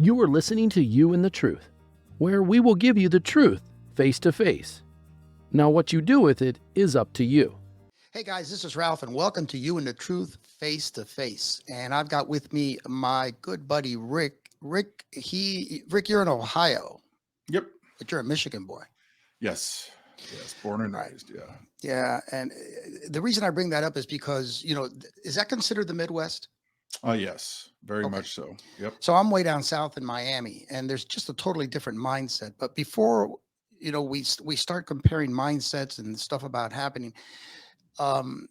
You are listening to You and the Truth, where we will give you the truth face to face. Now, what you do with it is up to you. Hey guys, this is Ralph, and welcome to You and the Truth Face to Face. And I've got with me my good buddy Rick. Rick, you're in Ohio, Yep. but you're a Michigan boy. Yes. Yes. Born and Right. raised. Yeah. Yeah, and the reason I bring that up is because is that considered the Midwest? Oh, yes. Very Okay. much so. Yep. So I'm way down south in Miami, and there's just a totally different mindset. But before we start comparing mindsets and stuff about happening. Um,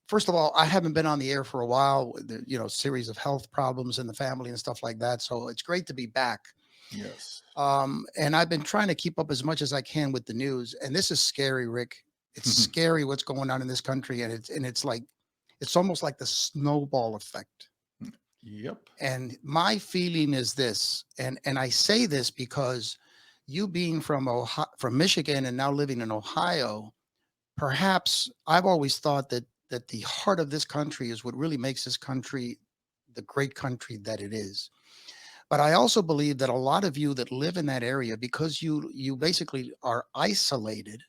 First of all, I haven't been on the air for a while. Series of health problems in the family and stuff like that. So it's great to be back. Yes. And I've been trying to keep up as much as I can with the news. And this is scary, Rick. It's scary what's going on in this country, and it's almost like the snowball effect. Yep. And my feeling is this, and I say this because you being from Michigan and now living in Ohio. Perhaps I've always thought that the heart of this country is what really makes this country the great country that it is. But I also believe that a lot of you that live in that area, because you basically are isolated,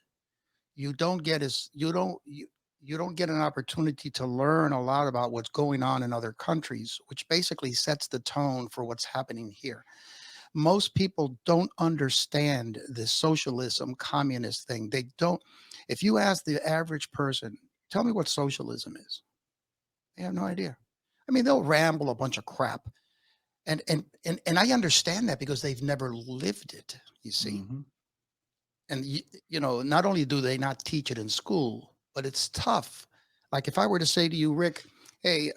you don't get as you don't get an opportunity to learn a lot about what's going on in other countries, which basically sets the tone for what's happening here. Most people don't understand this socialism communist thing. They don't. If you ask the average person, tell me what socialism is, they have no idea. I mean, they'll ramble a bunch of crap, and I understand that because they've never lived it, you see. Mhm. And not only do they not teach it in school, but it's tough. Like if I were to say to you, Rick, hey,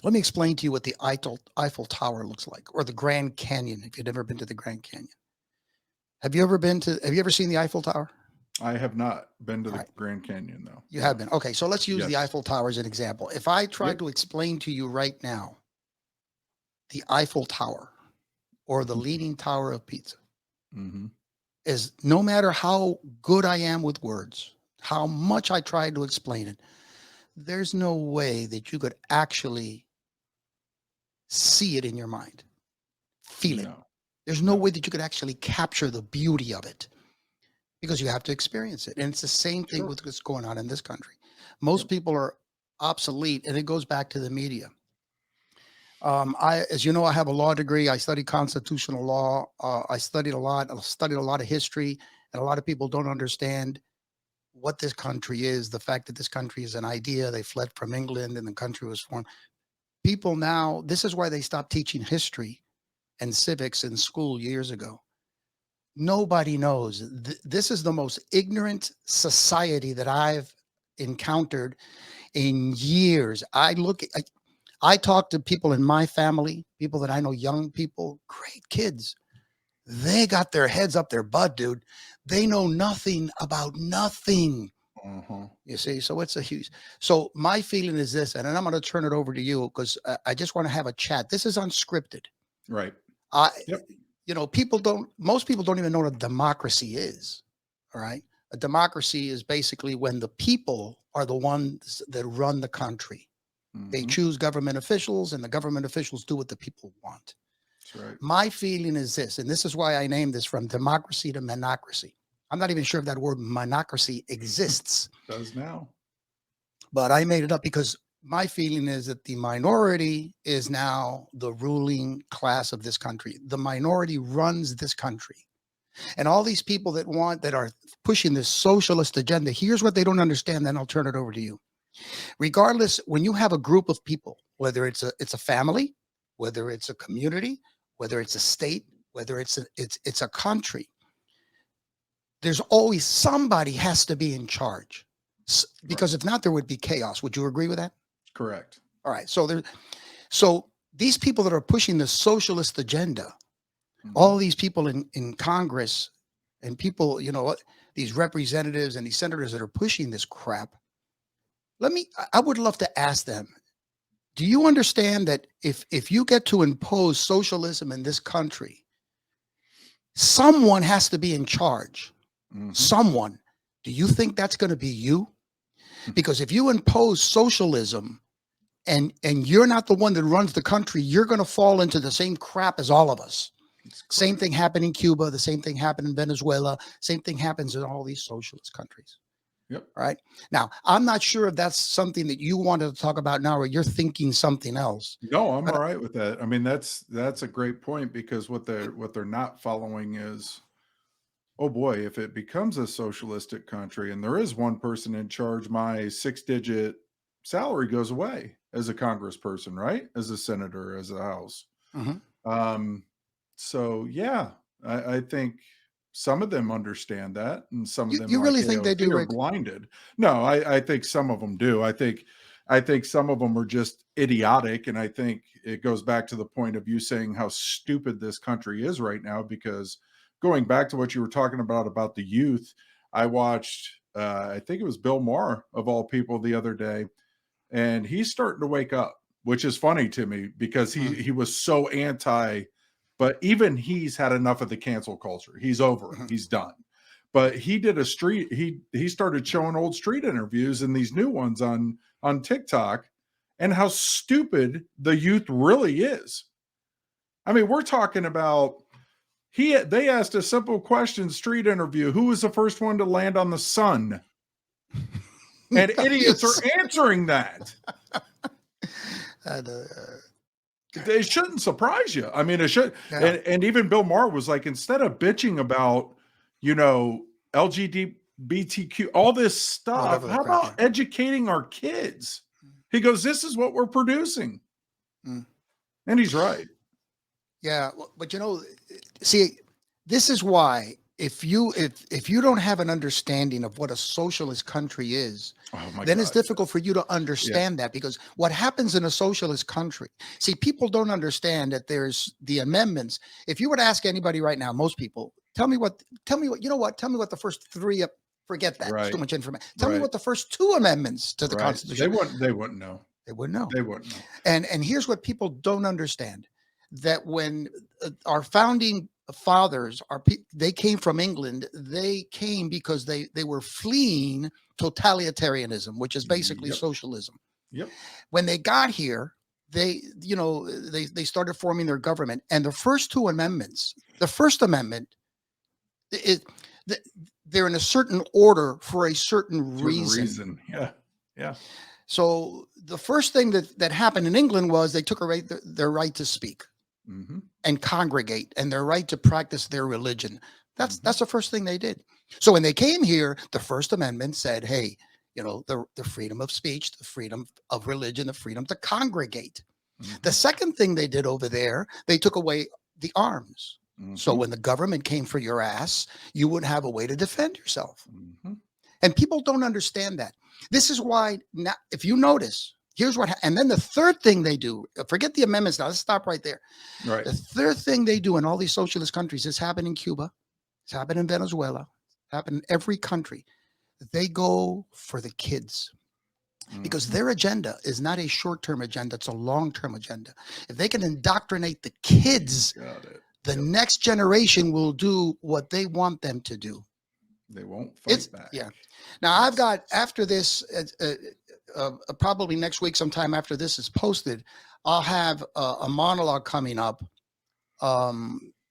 let me explain to you what the Eiffel Tower looks like, or the Grand Canyon. If you've never been to the Grand Canyon, have you ever seen the Eiffel Tower? I have not been to All the right, Grand Canyon, though. you have been. Okay, so let's use the Yes. Eiffel Tower as an example. If I tried Yep. to explain to you right now the Eiffel Tower or the Leaning Tower of Pisa, Mm-hmm. is no matter how good I am with words, how much I try to explain it, there's no way that you could actually see it in your mind, feel it. No. There's no No. way that you could actually capture the beauty of it because you have to experience it. And it's the same thing Sure. with what's going on in this country. Most Yep. people are obsolete, and it goes back to the media. As you know, I have a law degree. I studied constitutional law. I studied a lot. I studied a lot of history, and a lot of people don't understand what this country is. The fact that this country is an idea. They fled from England, and the country was formed. People now, this is why they stopped teaching history and civics in school years ago. Nobody knows. This is the most ignorant society that I've encountered in years. I talk to people in my family, people that I know, young people, great kids. They got their heads up their butt, dude. They know nothing about nothing. Uh-huh. You see, so it's a huge. So my feeling is this, and then I'm going to turn it over to you because I just want to have a chat. This is unscripted. Right. I, Yep. most people don't even know what a democracy is. All right. A democracy is basically when the people are the ones that run the country. They Mm-hmm. choose government officials, and the government officials do what the people want. That's right. My feeling is this, and this is why I named this From Democracy to Minocracy. I'm not even sure if that word minocracy exists, Does now. but I made it up because my feeling is that the minority is now the ruling class of this country. The minority runs this country. And all these people that are pushing this socialist agenda, here's what they don't understand, then I'll turn it over to you. Regardless, when you have a group of people, whether it's a family, whether it's a community, whether it's a state, whether it's a country, there's always somebody has to be in charge. Because if not, there would be chaos. Would you agree with that? Correct. All right. So these people that are pushing the socialist agenda, Mm-hmm. all these people in Congress and people, these representatives and these senators that are pushing this crap, I would love to ask them, do you understand that if you get to impose socialism in this country, someone has to be in charge? Mm-hmm. Someone. Do you think that's going to be you? Because if you impose socialism and you're not the one that runs the country, you're going to fall into the same crap as all of us. Same thing happened in Cuba. The same thing happened in Venezuela. Same thing happens in all these socialist countries. Yep. Right now, I'm not sure if that's something that you wanted to talk about now, or you're thinking something else. No, I'm But all right with that. I mean, that's a great point, because what they're not following is, oh boy, if it becomes a socialistic country and there is one person in charge, my 6-digit salary goes away as a congressperson, right? As a senator, as a house. Mhm. So yeah, I think some of them understand that, and some of them You are like, really hey, think they okay, do, you're Rick? blinded. No, I think some of them do. I think some of them are just idiotic, and I think it goes back to the point of you saying how stupid this country is right now. Because going back to what you were talking about the youth, I watched, I think it was Bill Maher of all people the other day, and he's starting to wake up, which is funny to me, because Mm. he was so anti, but even he's had enough of the cancel culture. He's over it. Mhm. He's done. But he did he started showing old street interviews and these new ones on TikTok, and how stupid the youth really is. I mean, we're talking about, they asked a simple question, street interview, who was the first one to land on the sun? And idiots are answering that. And, It shouldn't surprise you. I mean, it should. yeah. And even Bill Maher was like, instead of bitching about, LGBTQ, all this stuff, Whatever the how crap. about educating our kids? He goes, this is what we're producing. Mm. And he's right. Yeah, but see, this is why if you don't have an understanding of what a socialist country is, Oh my then God. it's difficult for you to understand that, because what happens in a socialist country, see, people don't understand that there's the amendments. If you were to ask anybody right now, most people, tell me what tell me what the first three, forget that. It's too Right. much information. Tell me Right. what the first two amendments to the Right. Constitution. They wouldn't know. They wouldn't know. They wouldn't know. And here's what people don't understand: that when our founding fathers, they came from England. They came because they were fleeing totalitarianism, which is basically Yep. socialism. Yep. When they got here, they started forming their government, and the first two amendments, the First Amendment, it, they're in a certain order for a certain reason. Yeah. Yeah. So the first thing that happened in England was they took away their right to speak Mm-hmm. and congregate, and their right to practice their religion. That's Mm-hmm. the first thing they did. So when they came here, the First Amendment said, hey, the freedom of speech, the freedom of religion, the freedom to congregate. Mm-hmm. The second thing they did over there, they took away the arms. Mm-hmm. So when the government came for your ass, you wouldn't have a way to defend yourself. Mm-hmm. And people don't understand that. This is why now, if you notice, here's what, and then the third thing they do, forget the amendments now, let's stop right there. Right. The third thing they do in all these socialist countries, it's happened in Cuba, it's happened in Venezuela, it's happened in every country. They go for the kids, because Mm-hmm. their agenda is not a short-term agenda, it's a long-term agenda. If they can indoctrinate the kids, Got it. the Yep. next generation will do what they want them to do. They won't fight back. Yeah. Now I've got, after this, probably next week, sometime after this is posted, I'll have a monologue coming up,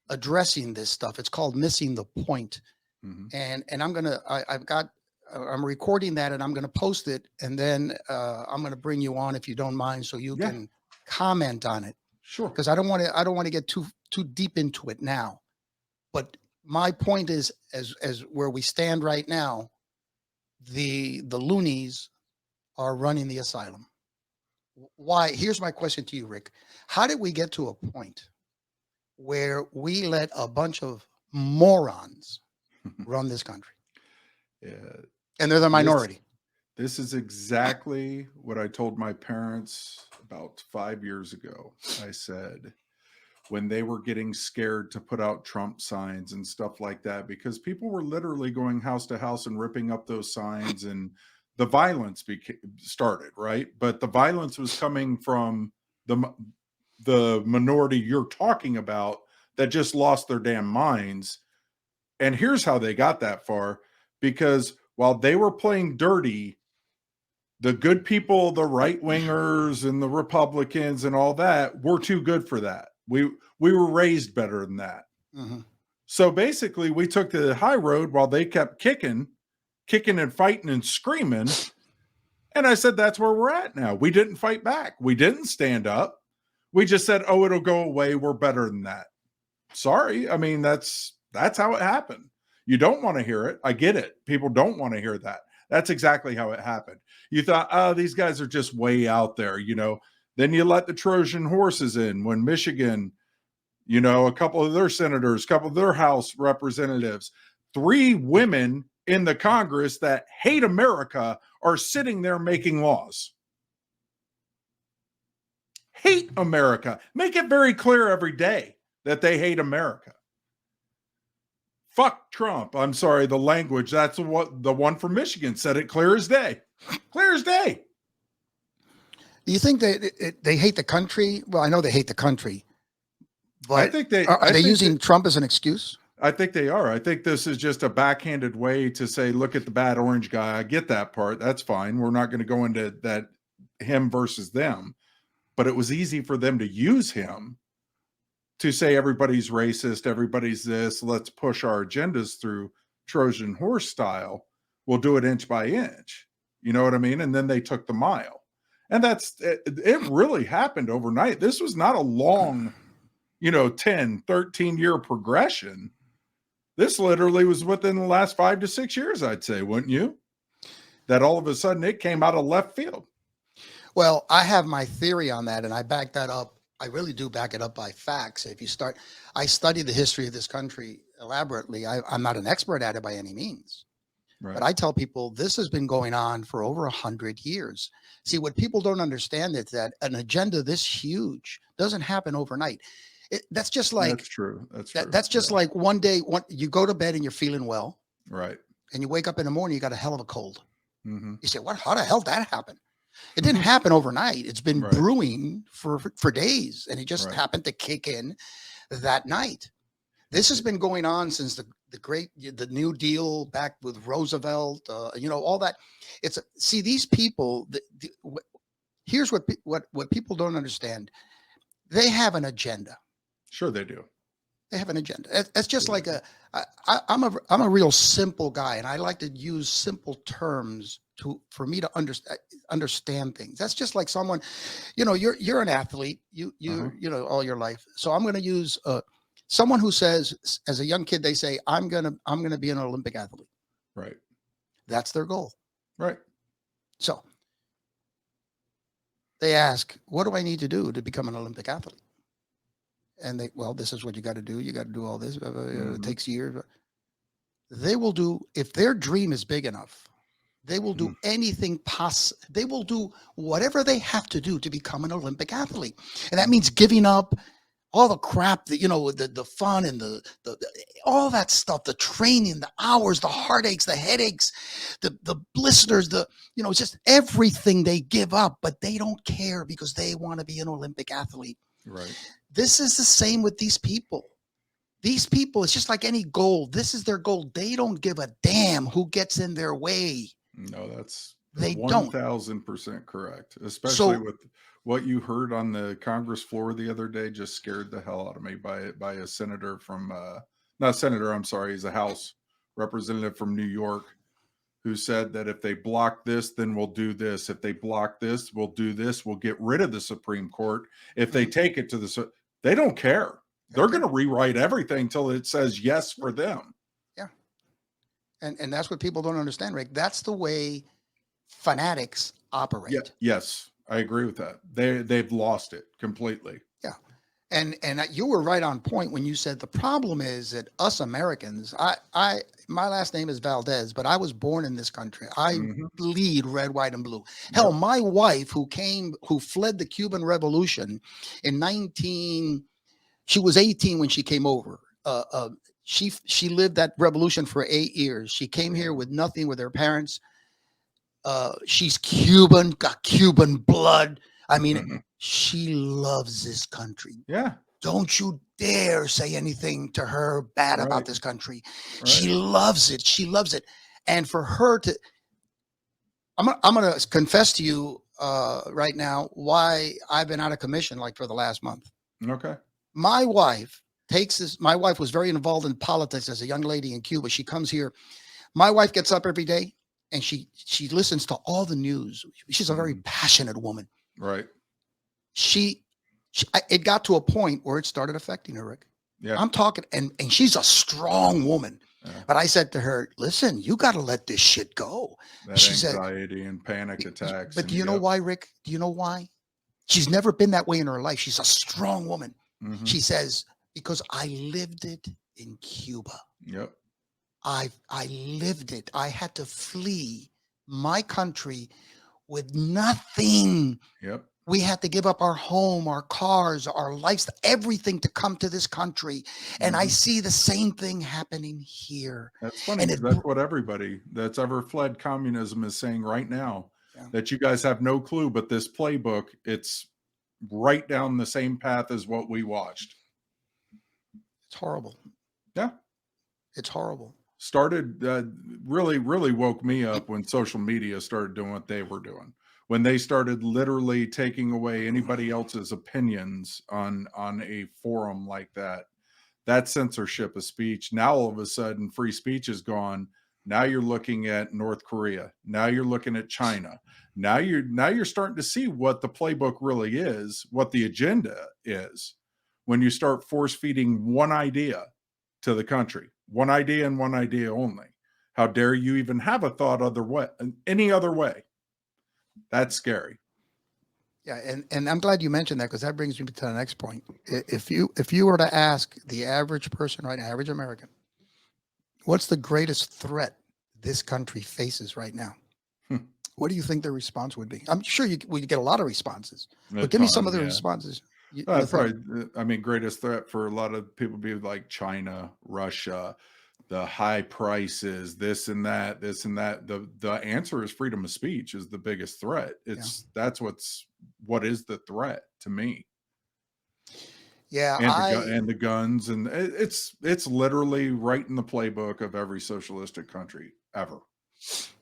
addressing this stuff. It's called Missing the Point. Mm-hmm. And I'm recording that, and I'm going to post it. And then I'm going to bring you on, if you don't mind, so you can comment on it. Sure. Because I don't want to get too deep into it now. But my point is, as where we stand right now, the loonies are running the asylum. Why? Here's my question to you, Rick. How did we get to a point where we let a bunch of morons run this country? Yeah. And they're the minority. This is exactly what I told my parents about 5 years ago. I said, when they were getting scared to put out Trump signs and stuff like that, because people were literally going house to house and ripping up those signs, and the violence started, right? But the violence was coming from the minority you're talking about that just lost their damn minds. And here's how they got that far: because while they were playing dirty, The good people, the right wingers and the Republicans and all that, we're too good for that. We were raised better than that. Mhm. So basically, we took the high road while they kept kicking and fighting and screaming. And I said, that's where we're at now. We didn't fight back. We didn't stand up. We just said, oh, it'll go away. We're better than that. Sorry. I mean, that's how it happened. You don't want to hear it. I get it. People don't want to hear that. That's exactly how it happened. You thought, oh, these guys are just way out there, you know. Then you let the Trojan horses in when Michigan, you know, a couple of their senators, a couple of their House representatives, 3 women in the Congress that hate America are sitting there making laws. Hate America. Make it very clear every day that they hate America. Fuck Trump. I'm sorry, the language. That's what the one from Michigan said it clear as day. Clear as day. Do you think they hate the country? Well, I know they hate the country, but I think they are they using Trump as an excuse? I think they are. I think this is just a backhanded way to say, look at the bad orange guy. I get that part. That's fine. We're not going to go into that him versus them. But it was easy for them to use him to say everybody's racist, everybody's this, let's push our agendas through Trojan horse style. We'll do it inch by inch. You know what I mean? And then they took the mile. And it really happened overnight. This was not a long, 10, 13 year progression. This literally was within the last 5 to 6 years, I'd say, wouldn't you? That all of a sudden it came out of left field. Well, I have my theory on that, and I back that up. I really do back it up by facts. I study the history of this country elaborately. I'm not an expert at it by any means, Right. but I tell people this has been going on for over 100 years. See, what people don't understand is that an agenda this huge doesn't happen overnight. That's just like That's true. That's just like one day, you go to bed and you're feeling well, right. and you wake up in the morning, you got a hell of a cold. Mm-hmm. You say, "What? How the hell did that happen?" It didn't happen overnight. It's been Right. brewing for days, and it just Right. happened to kick in that night. This has been going on since the New Deal back with Roosevelt. All that. See, these people. Here's what people don't understand. They have an agenda. Sure, they do. They have an agenda. That's just like I'm a real simple guy, and I like to use simple terms for me to understand things. That's just like someone, you're an athlete, you all your life. So I'm going to use someone who says, as a young kid, they say, I'm gonna be an Olympic athlete. Right. That's their goal. Right. So they ask, what do I need to do to become an Olympic athlete? And this is what you got to do. You got to do all this. It takes years. They will do, if their dream is big enough, they will do anything possible. They will do whatever they have to do to become an Olympic athlete. And that means giving up all the crap that, the fun and the all that stuff, the training, the hours, the heartaches, the headaches, the blisters, just everything they give up, but they don't care because they want to be an Olympic athlete. Right. This is the same with these people. These people, it's just like any goal. This is their goal. They don't give a damn who gets in their way. No, that's They don't. 1,000% correct. Especially with what you heard on the Congress floor the other day, just scared the hell out of me by a senator from, not senator, I'm sorry, he's a House representative from New York, who said that if they block this, then we'll do this. If they block this, we'll do this. We'll get rid of the Supreme Court. If they take it to they don't care. They're going to rewrite everything till it says yes for them. Yeah. And that's what people don't understand, Rick. That's the way fanatics operate. Yeah. Yes, I agree with that. They've lost it completely. Yeah. And you were right on point when you said the problem is that us Americans, my last name is Valdez, but I was born in this country. I bleed red, white, and blue. Hell, my wife who fled the Cuban Revolution she was 18 when she came over. She lived that revolution for 8 years. She came here with nothing, with her parents. She's Cuban, got Cuban blood. I mean, she loves this country. Yeah. Don't you dare say anything to her bad about this country. Right. She loves it. She loves it. And for her I'm gonna confess to you right now why I've been out of commission like for the last month. Okay. My wife takes this. My wife was very involved in politics as a young lady in Cuba. She comes here. My wife gets up every day and she listens to all the news. She's a very Mhm. passionate woman. Right. It got to a point where it started affecting her, Rick. Yeah. I'm talking, and she's a strong woman. Yeah. But I said to her, listen, you got to let this shit go. That She said, anxiety and panic attacks. but And do you know why, Rick? Do you know why? She's never been that way in her life. She's a strong woman. Mhm. She says, because I lived it in Cuba. Yep. I lived it. I had to flee my country with nothing. Yep. We had to give up our home, our cars, our lives, everything to come to this country. And I Mhm. see the same thing happening here. That's funny And because that's what everybody that's ever fled communism is saying right now. Yeah. That you guys have no clue, but this playbook, it's right down the same path as what we watched. It's horrible. Yeah. It's horrible. Started really woke me up when social media started doing what they were doing. When they started literally taking away anybody else's opinions on a forum like that. That censorship of speech. Now all of a sudden free speech is gone. Now you're looking at North Korea. Now you're looking at China. Now you're starting to see what the playbook really is, what the agenda is when you start force feeding one idea to the country. One idea and one idea only. How dare you even have a thought any other way? That's scary. Yeah, and I'm glad you mentioned that because that brings me to the next point. If you were to ask the average person, right, average American, what's the greatest threat this country faces right now? Hmm. What do you think their response would be? I'm sure we get a lot of responses, A but give me some ton, of the yeah. responses. You think. Probably, I mean, greatest threat for a lot of people be like China, Russia, the high prices, this and that, this and that. The answer is freedom of speech is the biggest threat. That's what is the threat to me. Yeah, And the guns, and it's literally right in the playbook of every socialistic country ever.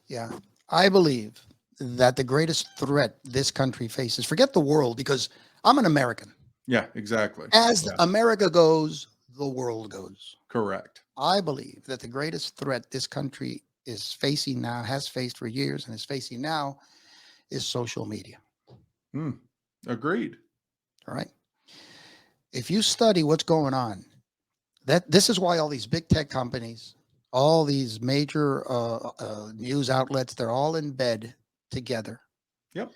Yeah, I believe that the greatest threat this country faces, forget the world, because I'm an American. Yeah, exactly. As Yeah. America goes, the world goes. Correct. I believe that the greatest threat this country is facing now, has faced for years, and is facing now, is social media. Agreed. All right. If you study what's going on, this is why all these big tech companies, all these major news outlets, they're all in bed together. Yep.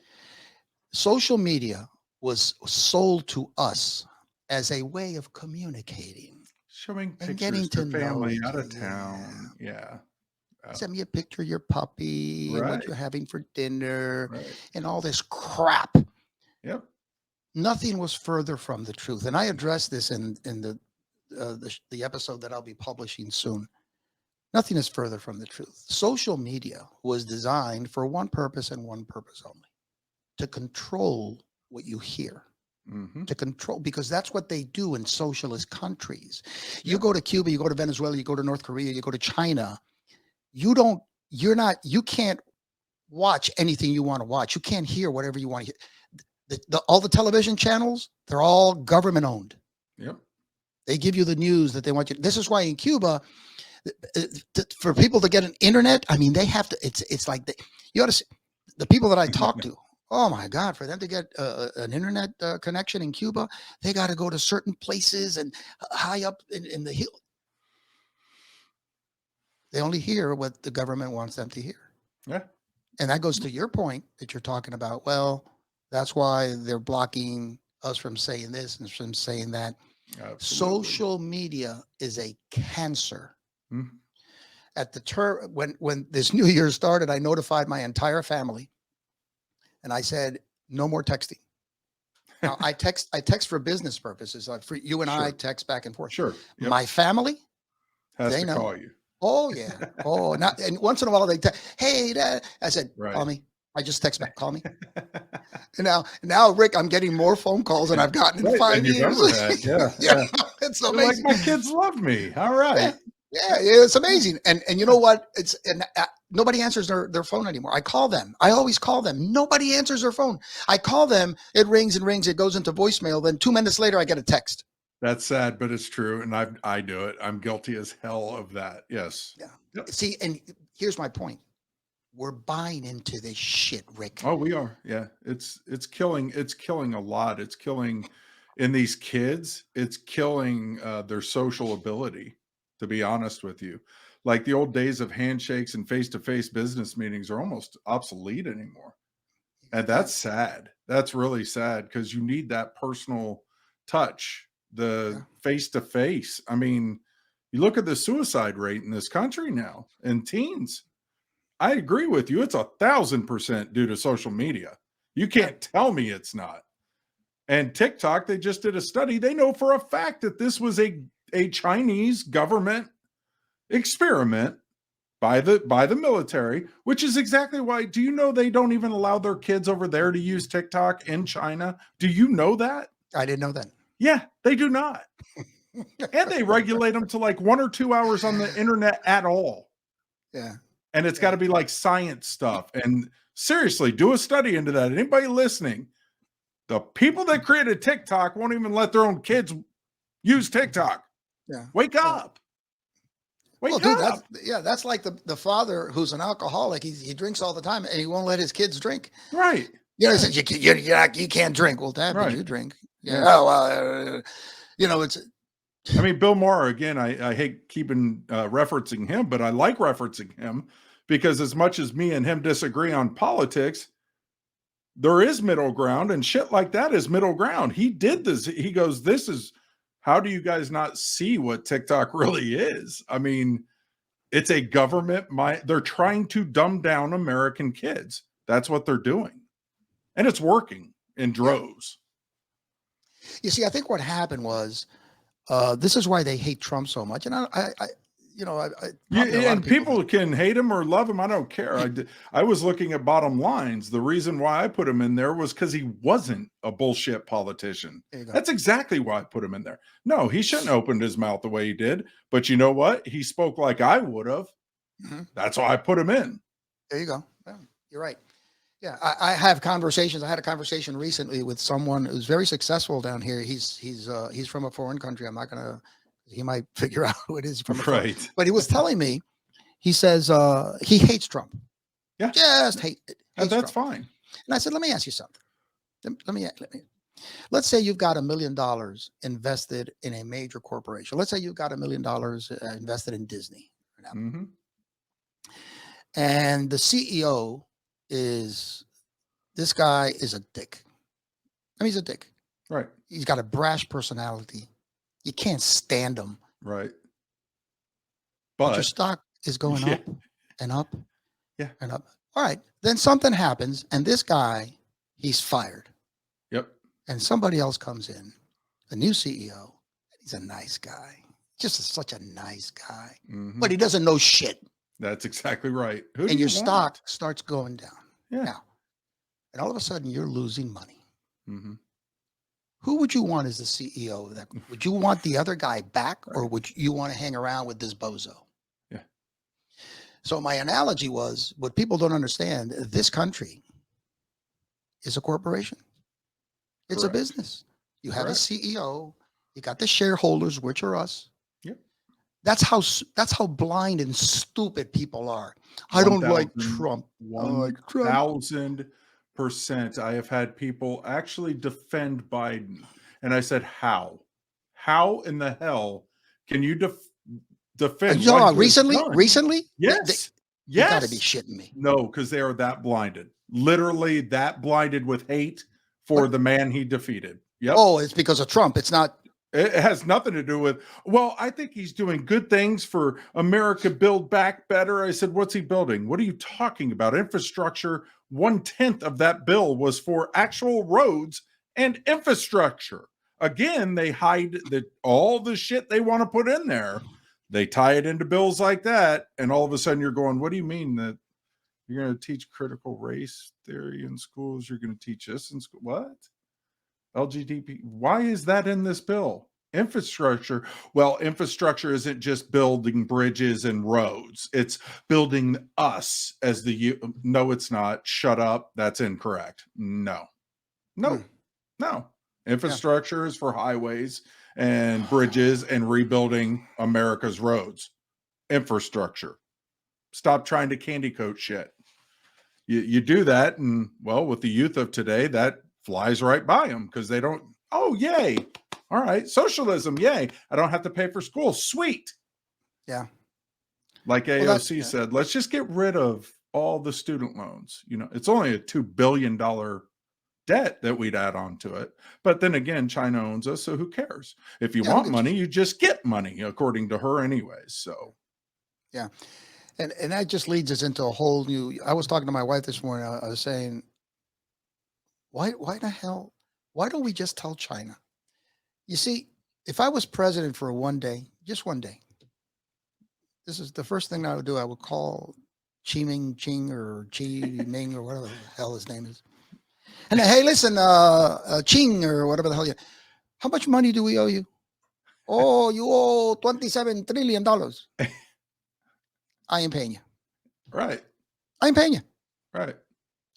Social media was sold to us as a way of communicating, showing and pictures getting to to family know out of each other. town. Yeah. Send me a picture of your puppy and what Right. you're having for dinner Right. and all this crap. Yep. Nothing was further from the truth. And I addressed this in the episode that I'll be publishing soon. Nothing is further from the truth. Social media was designed for one purpose and one purpose only: to control what you hear. Mm-hmm. To control, because that's what they do in socialist countries. You Yep. go to Cuba, you go to Venezuela, you go to North Korea, you go to China. You can't watch anything you want to watch. You can't hear whatever you want to hear. All the television channels, they're all government owned. Yep. They give you the news that they want you. This is why in Cuba, for people to get an internet, I mean, they have to. It's like you ought to see the people that I talk to. Oh my God! For them to get an internet connection in Cuba, they got to go to certain places and high up in the hill. They only hear what the government wants them to hear. Yeah. And that goes to your point that you're talking about. Well, that's why they're blocking us from saying this and from saying that. Absolutely. Social media is a cancer. Mhm. At the when this new year started, I notified my entire family, and I said, no more texting. Now I text for business purposes. Like for you and I Sure. text back and forth. Sure. Yep. My family, Has they to know. call you. Oh yeah. Oh, and once in a while they hey, Dad. I said, Right. call me. I just text back, call me. And now, Rick, I'm getting more phone calls than I've gotten in Right, 5 than you've years. ever had. Yeah. Yeah, Yeah. it's You're like, amazing. my kids love me. All right. Yeah, it's amazing. And you know what? Nobody answers their phone anymore. I call them. I always call them. Nobody answers their phone. I call them. It rings and rings. It goes into voicemail. Then 2 minutes later, I get a text. That's sad, but it's true. And I do it. I'm guilty as hell of that. Yes. Yeah. Yep. See, and here's my point. We're buying into this shit, Rick. Oh, we are. Yeah. It's killing a lot. It's killing in these kids, it's killing their social ability, to be honest with you. Like the old days of handshakes and face-to-face business meetings are almost obsolete anymore. And that's sad. That's really sad because you need that personal touch, the face-to-face. I mean, you look at the suicide rate in this country now in teens. I agree with you. It's 1,000% due to social media. You can't tell me it's not. And TikTok, they just did a study. They know for a fact that this was a Chinese government experiment by the military, which is exactly why. Do you know they don't even allow their kids over there to use TikTok in China? Do you know that? I didn't know that. Yeah, they do not. And they regulate them to like 1 or 2 hours on the internet at all. Yeah. And it's got to be like science stuff. And seriously, do a study into that. Anybody listening, the people that created TikTok won't even let their own kids use TikTok. Yeah. Wake up. Wake up. That's like the father who's an alcoholic. He drinks all the time and he won't let his kids drink. Right. You know, he says you can't drink. Well, Dad, but you drink. Yeah. Oh, well, it's. I mean, Bill Maher, again, I hate keeping referencing him, but I like referencing him because as much as me and him disagree on politics, there is middle ground, and shit like that is middle ground. He did this. He goes, this is, how do you guys not see what TikTok really is? I mean, it's a government, they're trying to dumb down American kids. That's what they're doing. And it's working in droves. You see, I think what happened was, this is why they hate Trump so much. And and people can hate him or love him. I don't care. I was looking at bottom lines. The reason why I put him in there was because he wasn't a bullshit politician. That's exactly why I put him in there. No, he shouldn't have opened his mouth the way he did. But you know what? He spoke like I would have. Mm-hmm. That's why I put him in. There you go. Yeah, you're right. Yeah, I have conversations. I had a conversation recently with someone who's very successful down here. He's from a foreign country. I'm not gonna. He might figure out who it is from. Right. But he was telling me, he says he hates Trump. Yeah, just hates that's Trump. Fine. And I said, let me ask you something. Let's say you've got $1 million invested in a major corporation. Let's say you've got $1 million invested in Disney. Mm-hmm. And the CEO this guy is a dick. I mean, he's a dick. Right. He's got a brash personality. You can't stand him. Right. But your stock is going up and up. Yeah. And up. All right. Then something happens and this guy, he's fired. Yep. And somebody else comes in, a new CEO. He's a nice guy. Such a nice guy. Mm-hmm. But he doesn't know shit. That's exactly right. And your stock starts going down. Yeah. Now, and all of a sudden you're losing money. Mm-hmm. Who would you want as the CEO? Would you want the other guy back, or would you want to hang around with this bozo? Yeah. So my analogy was, what people don't understand, this country is a corporation. It's a business. You have a CEO. You got the shareholders, which are us. Yep. That's how blind and stupid people are. I don't like Trump. 1,000%. I have had people actually defend Biden. And I said, how? How in the hell can you defend? Recently? Yes. You got to be shitting me. No, because they are that blinded. Literally that blinded with hate for the man he defeated. Yep. Oh, it's because of Trump. It's not. It has nothing to do with, well, I think he's doing good things for America, build back better. I said, what's he building? What are you talking about? Infrastructure. 1/10 of that bill was for actual roads and infrastructure. Again, they hide all the shit they want to put in there. They tie it into bills like that. And all of a sudden you're going, what do you mean that you're going to teach critical race theory in schools? You're going to teach this in school? What? LGBT. Why is that in this bill? Infrastructure. Well, infrastructure isn't just building bridges and roads. It's building us as no, it's not. Shut up. That's incorrect. No. Hmm. No. No. Yeah. Infrastructure is for highways and bridges and rebuilding America's roads. Infrastructure. Stop trying to candy coat shit. You do that, and well, with the youth of today, that flies right by them because they don't. Oh, yay! All right, socialism, yay! I don't have to pay for school. Sweet. Yeah. Like Well, AOC said, let's just get rid of all the student loans. You know, it's only a $2 billion debt that we'd add on to it. But then again, China owns us, so who cares? If you yeah, want money, you just get money, according to her, anyways. So yeah. And that just leads us into a whole new. I was talking to my wife this morning. I was saying, why the hell? Why don't we just tell China? You see, if I was president for one day, just one day, this is the first thing I would do. I would call Chi Ming Ching or Chi Ming or whatever the hell his name is. And hey, listen, Ching or whatever the hell you. How much money do we owe you? Oh, you owe $27 trillion. I ain't paying you. right, I ain't paying you. right.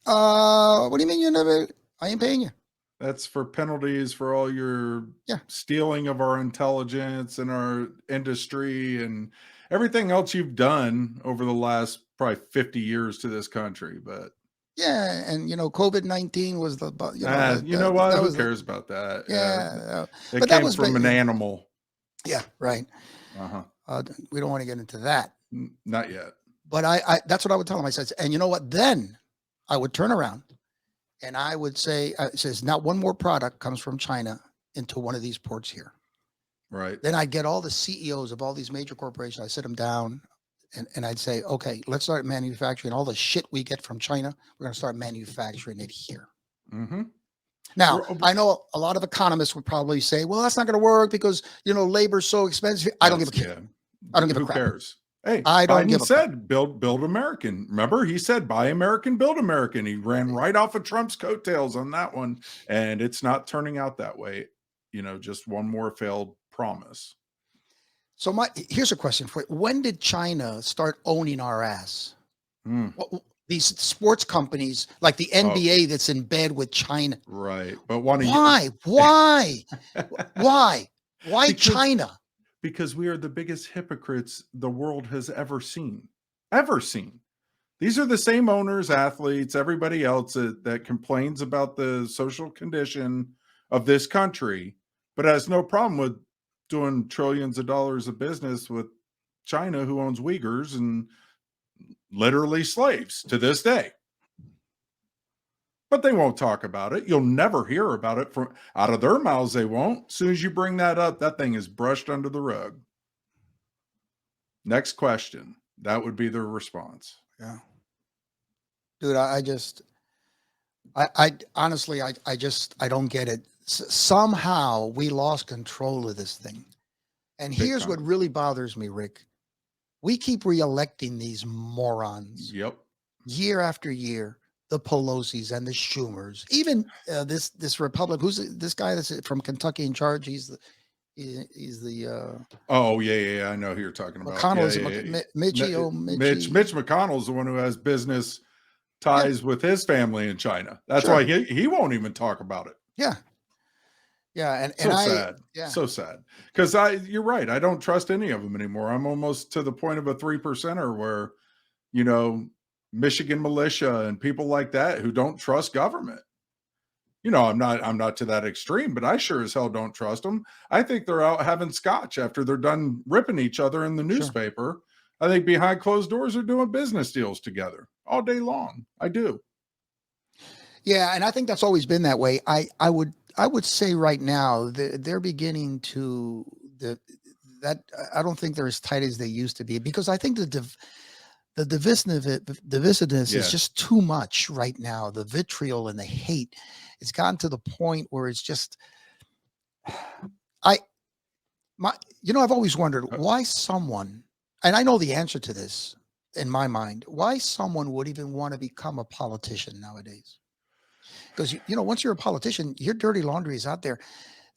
What do you mean you never? I ain't paying you. That's for penalties for all your Yeah. stealing of our intelligence and our industry and everything else you've done over the last probably 50 years to this country. But Yeah, and COVID-19 was the you know what? Who cares about that? Yeah, It but that came was from an animal. Yeah, right. We don't want to get into that. Not yet. But I that's what I would tell him. I said, and you know what? Then I would turn around and I would say, it says, not one more product comes from China into one of these ports here. Right. Then I'd get all the CEOs of all these major corporations. I sit them down and I'd say, okay, let's start manufacturing all the shit we get from China. We're going to start manufacturing it here. Mm-hmm. Now, I know a lot of economists would probably say, well, that's not going to work because, labor's so expensive. I don't give a shit. I don't give a crap. Who cares? Hey, I don't Biden give a said build American. Remember, he said buy American, build American. He ran right off of Trump's coattails on that one, and it's not turning out that way. Just one more failed promise. So here's a question for you. When did China start owning our ass? These sports companies like the NBA that's in bed with China. Right. But why? Why China? Because we are the biggest hypocrites the world has ever seen. Ever seen. These are the same owners, athletes, everybody else that complains about the social condition of this country, but has no problem with doing trillions of dollars of business with China, who owns Uyghurs and literally slaves to this day. But they won't talk about it. You'll never hear about it from out of their mouths. They won't. As soon as you bring that up, that thing is brushed under the rug. Next question. That would be their response. Yeah. Dude, I honestly, I don't get it. Somehow we lost control of this thing. And here's what really bothers me, Rick. We keep reelecting these morons. Yep. Year after year. The Pelosi's and the Schumers, even this Republic. Who's this guy that's from Kentucky in charge? He's the. Oh yeah. I know who you're talking about. McConnell's Mitch McConnell's the one who has business ties with his family in China. That's why he won't even talk about it. Yeah. And sad. Yeah. So sad. Because you're right. I don't trust any of them anymore. I'm almost to the point of a 3%er where, Michigan militia and people like that who don't trust government. I'm not to that extreme, but I sure as hell don't trust them. I think they're out having scotch after they're done ripping each other in the newspaper. I think behind closed doors are doing business deals together all day long. I do. Yeah, and I think that's always been that way. I would say right now they're beginning to that I don't think they're as tight as they used to be, because I think the divisiveness is just too much right now. The vitriol and the hate, it's gotten to the point where it's just, I've always wondered why someone, and I know the answer to this in my mind, why someone would even want to become a politician nowadays. Because, once you're a politician, your dirty laundry is out there.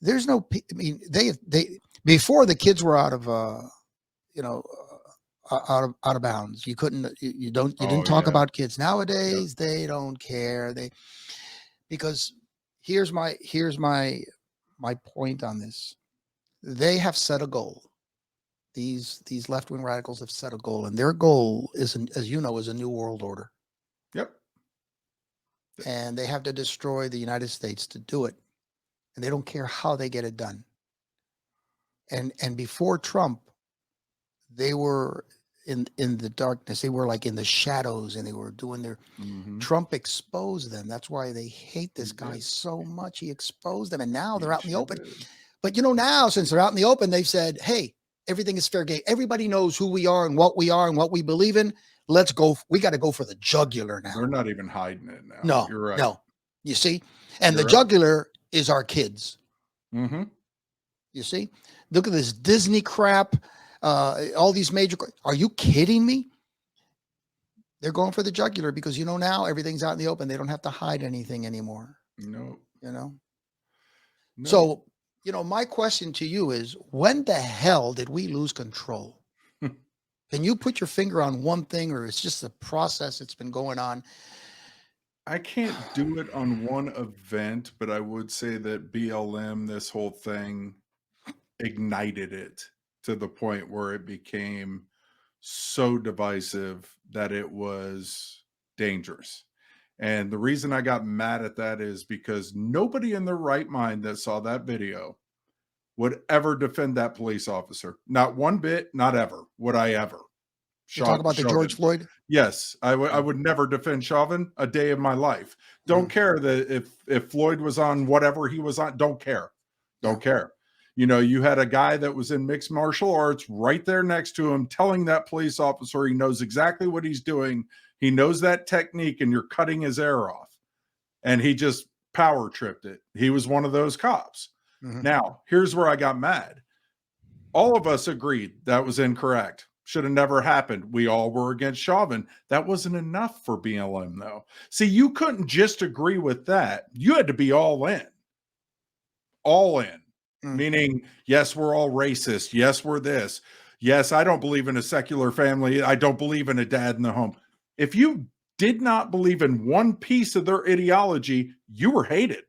There's no, I mean, they, before the kids were out of, you know, out of bounds. You couldn't, you don't, you didn't Oh talk yeah. about kids. Yep. Nowadays, they don't care. Because here's my point on this. They have set a goal. These left-wing radicals have set a goal, and their goal is, as you know, is a new world order. Yep. And they have to destroy the United States to do it. And they don't care how they get it done. And before Trump, they were in the darkness. They were like in the shadows, and they were doing their, Trump exposed them. That's why they hate this guy so much. He exposed them, and now they're out in the open. But now, since they're out in the open, they've said, hey, everything is fair game. Everybody knows who we are and what we believe in. Let's go. We got to go for the jugular now. They're not even hiding it now. No, you're right. No, you see, and You're the right. jugular is our kids. Mm-hmm. You see, look at this Disney crap. All these major. Are you kidding me? They're going for the jugular because now everything's out in the open. They don't have to hide anything anymore. No. No. So, my question to you is, when the hell did we lose control? Can you put your finger on one thing, or it's just a process that's been going on? I can't do it on one event, but I would say that BLM, this whole thing, ignited it to the point where it became so divisive that it was dangerous. And the reason I got mad at that is because nobody in their right mind that saw that video would ever defend that police officer. Not one bit, not ever. Would I ever? You talk about the George Floyd? Yes, I would never defend Chauvin a day of my life. Don't care that if Floyd was on whatever he was on, don't care. Don't care. You had a guy that was in mixed martial arts right there next to him telling that police officer he knows exactly what he's doing. He knows that technique, and you're cutting his air off. And he just power tripped it. He was one of those cops. Now, here's where I got mad. All of us agreed that was incorrect. Should have never happened. We all were against Chauvin. That wasn't enough for BLM, though. See, you couldn't just agree with that. You had to be all in. All in. Meaning, yes, we're all racist. Yes, we're this. Yes, I don't believe in a secular family. I don't believe in a dad in the home. If you did not believe in one piece of their ideology, you were hated.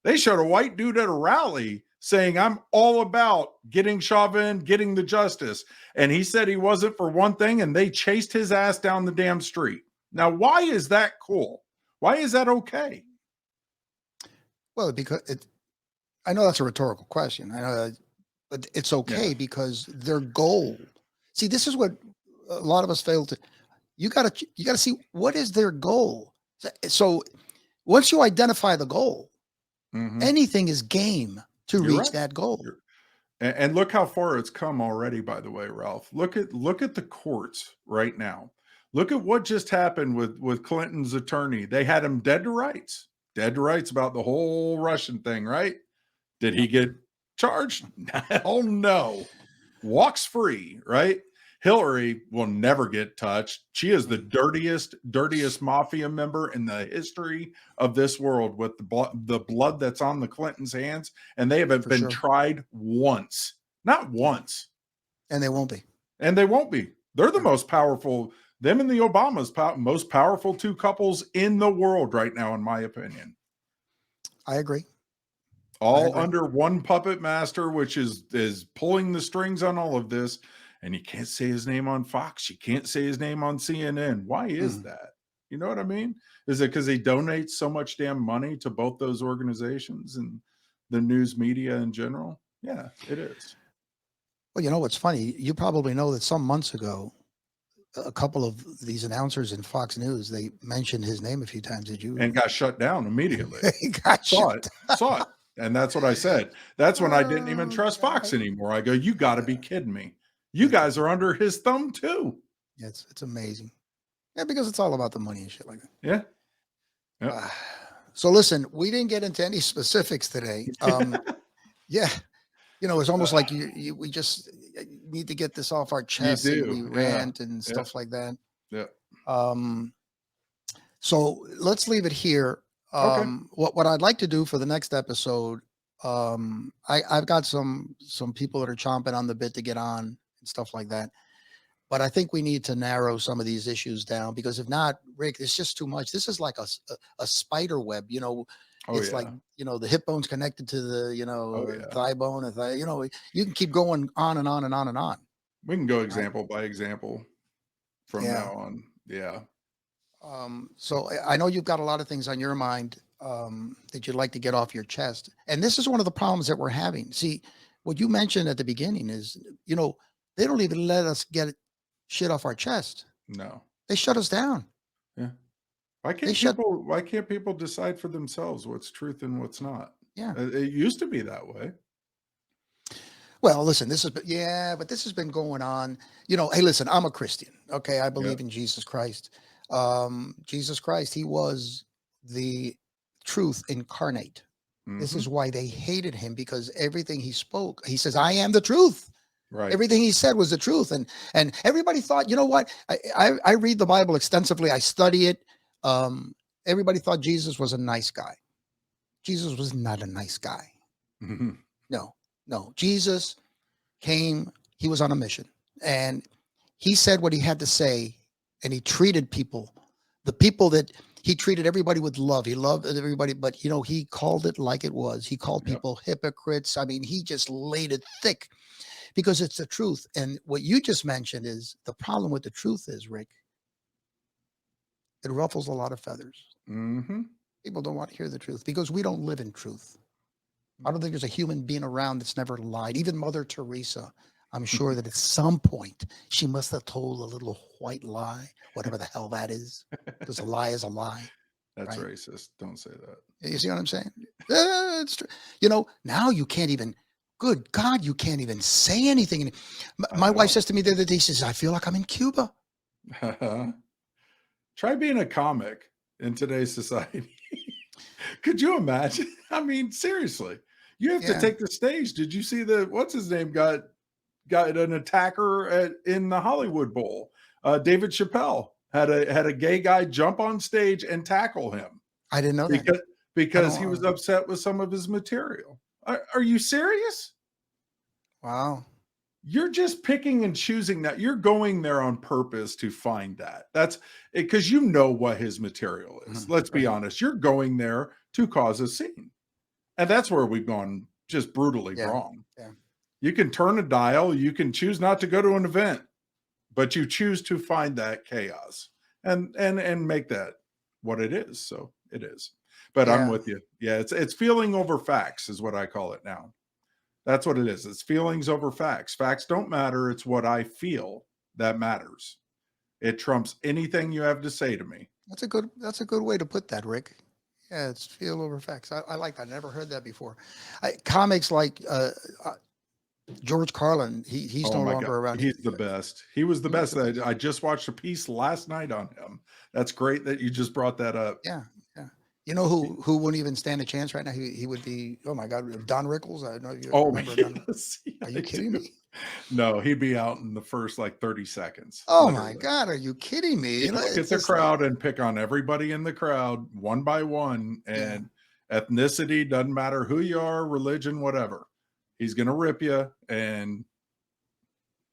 They showed a white dude at a rally saying, I'm all about getting Chauvin, getting the justice. And he said he wasn't for one thing, and they chased his ass down the damn street. Now, why is that cool? Why is that okay? Well, because I know that's a rhetorical question. I know that, but it's okay because their goal. See, this is what a lot of us fail to. You got to see what is their goal. So once you identify the goal, anything is game to reach that goal. And look how far it's come already, by the way, Ralph. Look at the courts right now. Look at what just happened with Clinton's attorney. They had him dead to rights about the whole Russian thing, right? Did he get charged? Hell no. Walks free, right? Hillary will never get touched. She is the dirtiest mafia member in the history of this world, with the blood that's on the Clintons' hands, and they haven't been tried once. Not once. And they won't be. And they won't be. They're the most powerful, them and the Obamas, most powerful two couples in the world right now, in my opinion. I agree. All under one puppet master, which is pulling the strings on all of this. And you can't say his name on Fox. You can't say his name on CNN. Why is that? You know what I mean? Is it because he donates so much damn money to both those organizations and the news media in general? Yeah, it is. Well, you know what's funny? You probably know that some months ago, a couple of these announcers in Fox News, they mentioned his name a few times. Did you? And got shut down immediately. He got saw it. And that's what I said. That's when I didn't even trust Fox anymore. I go, you got to be kidding me. You guys are under his thumb too. Yeah, it's amazing. Yeah, because it's all about the money and shit like that. Yeah. Yep. So listen, we didn't get into any specifics today. Yeah, it's almost like we just need to get this off our chest. And we rant and stuff like that. Yeah. So let's leave it here. Okay. What I'd like to do for the next episode I've got some people that are chomping on the bit to get on and stuff like that. But I think we need to narrow some of these issues down, because if not, Rick, it's just too much. This is like a spider web. Oh It's like, yeah. the hip bone's connected to the, Oh yeah. thigh bone. And you can keep going on and on and on and on. We can go Right. example by example from Yeah. now on. Yeah. So I know you've got a lot of things on your mind that you'd like to get off your chest. And this is one of the problems that we're having. See, what you mentioned at the beginning is, they don't even let us get shit off our chest. No. They shut us down. Yeah. Why They can't shut, people decide for themselves what's truth and what's not? yeah. It used to be that way. Well, listen, but this has been going on. Hey, listen, I'm a Christian. Okay. I Yeah. believe in Jesus Christ. Jesus Christ, he was the truth incarnate. This is Hmm. why they hated him, because everything he spoke, he says, I am the truth. Right. Everything he said was the truth. And everybody thought, you know what? I read the Bible extensively. I study it. Everybody thought Jesus was a nice guy. Jesus was not a nice guy. Mhm. No, no. Jesus came, he was on a mission, and he said what he had to say, and he treated people, the people that he treated everybody with love. He loved everybody, but he called it like it was. He called Yep. people hypocrites. I mean, he just laid it thick, because it's the truth. And what you just mentioned is the problem with the truth is, Rick, it ruffles a lot of feathers. Hmm. People don't want to hear the truth because we don't live in truth. I don't think there's a human being around that's never lied. Even Mother Teresa, I'm sure that at some point she must have told a little white lie, whatever the hell that is, because a lie is a lie, That's right? racist. Don't say that. You see what I'm saying? It's true. Now you can't even, good God, you can't even say anything. I My wife know. says to me the other day, she says, I feel like I'm in Cuba. Try being a comic in today's society. Could you imagine? I mean, seriously, you have to Yeah. take the stage. Did you see what's his name got an attacker in the Hollywood Bowl? David Chappelle had a gay guy jump on stage and tackle him I didn't know that. because I because he was don't, upset with some of his material. Are you serious? wow. You're just picking and choosing that. You're going there on purpose to find that. That's because what his material is. Let's be Right. honest. You're going there to cause a scene. And that's where we've gone just brutally Yeah. wrong. Yeah. You can turn a dial, you can choose not to go to an event, but you choose to find that chaos and make that what it is. So it is. But I'm Yeah. with you. Yeah, it's feeling over facts is what I call it now. That's what it is. It's feelings over facts. Facts don't matter. It's what I feel that matters. It trumps anything you have to say to me. That's a good way to put that, Rick. Yeah, it's feel over facts. I like that. I never heard that before. Comics like George Carlin, he's Oh no my God. longer around. He's the best. He was the He was best. the best. I just watched a piece last night on him. That's great that you just brought that up. Yeah, yeah. You know who wouldn't even stand a chance right now? He would be. Oh my God, Don Rickles. I don't know if you Oh, remember Don. yes. Are I you kidding do. me? No, he'd be out in the first like 30 seconds, Oh my literally. God, are you kidding me? He'd look at It's the just like, crowd and pick on everybody in the crowd one by one. yeah. And ethnicity doesn't matter who you are, religion, whatever. He's going to rip you. And